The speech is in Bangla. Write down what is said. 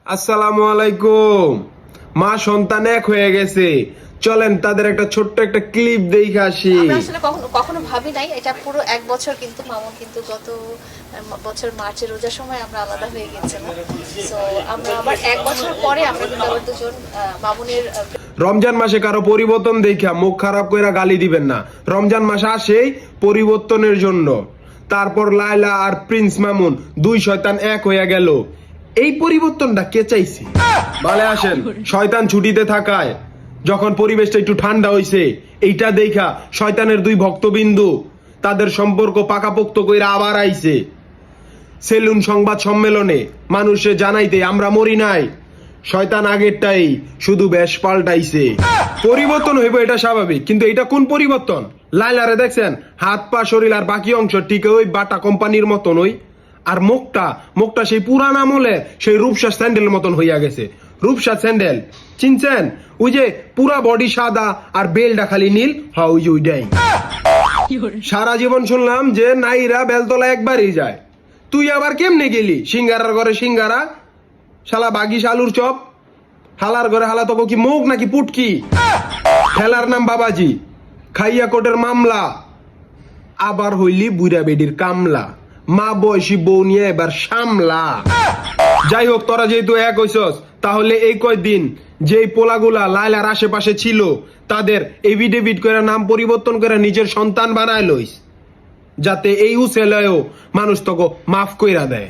আসসালামু আলাইকুম। মা সন্তান এক হয়ে গেছে, চলেন তাদের একটা ছোট্ট একটা ক্লিপ দেখে আসি। আমরা আসলে কখনো কখনো ভাবি নাই এটা পুরো এক বছর, কিন্তু মামুন কিন্তু গত বছর মার্চের রোজার সময় আমরা আলাদা হয়ে গেছিলাম। সো আমরা আবার এক বছর পরে আমরা কিন্তু আবার দুজন মামুনের রমজান মাসে কারো পরিবর্তন দেখা মুখ খারাপ কইরা গালি দিবেন না। রমজান মাস আসেই পরিবর্তনের জন্য। তারপর লায়লা আর প্রিন্স মামুন দুই শয়তান এক হইয়া গেল। এই পরিবর্তনটা কে চাইছে? ভালো আসেন, শয়তান ছুটিতে থাকায় যখন পরিবেশটা একটু ঠান্ডা হইছে, এইটা দেখা শয়তানের দুই ভক্তবিন্দু তাদের সম্পর্ক পাকাপোক্ত কইরা আবার আইছে সেলুন সংবাদ সম্মেলনে মানুষে জানাইতে আমরা মরি নাই, শয়তান আগেরটাই শুধু বেশ পাল্টাইছে। পরিবর্তন হইব এটা স্বাভাবিক, কিন্তু এটা কোন পরিবর্তন? লাইলারে দেখছেন, হাত পা শরীর আর বাকি অংশ ঠিক ওই বাটা কোম্পানির মতন ওই, আর মুখটা সেই পুরান আমলে সেই রূপসা স্যান্ডেল মতন হইয়া গেছে। রূপসা স্যান্ডেল চিনছেন? ওই যে পুরা বডি সাদা আর বেলটা খালি নীল, হ্যাঁ ওই যে ওইটাই। সারা জীবন শুনলাম যে নাইরা বেলতলা একবারই যায়, তুই আবার কেমনে গেলি সিঙ্গারার ঘরে সিঙ্গারা, শালা বাগিস আলুর চপ, হালার ঘরে হালা তো কি মুখ নাকি পুটকি? খেলার নাম বাবাজি, খাইয়া কোটের মামলা, আবার হইলি বুড়া বেডির কামলা, মা বয়সী বউ নিয়ে এবার সামলা। যাই হোক, তোরা যেহেতু এক হইছস, তাহলে এই কয়দিন যেই পোলাগুলা লাইলার আশেপাশে ছিল তাদের এভিডেভিট করে নাম পরিবর্তন করে নিজের সন্তান বানায় লইস, যাতে এই উসেলেও মানুষ তোকে মাফ কইরা দেয়।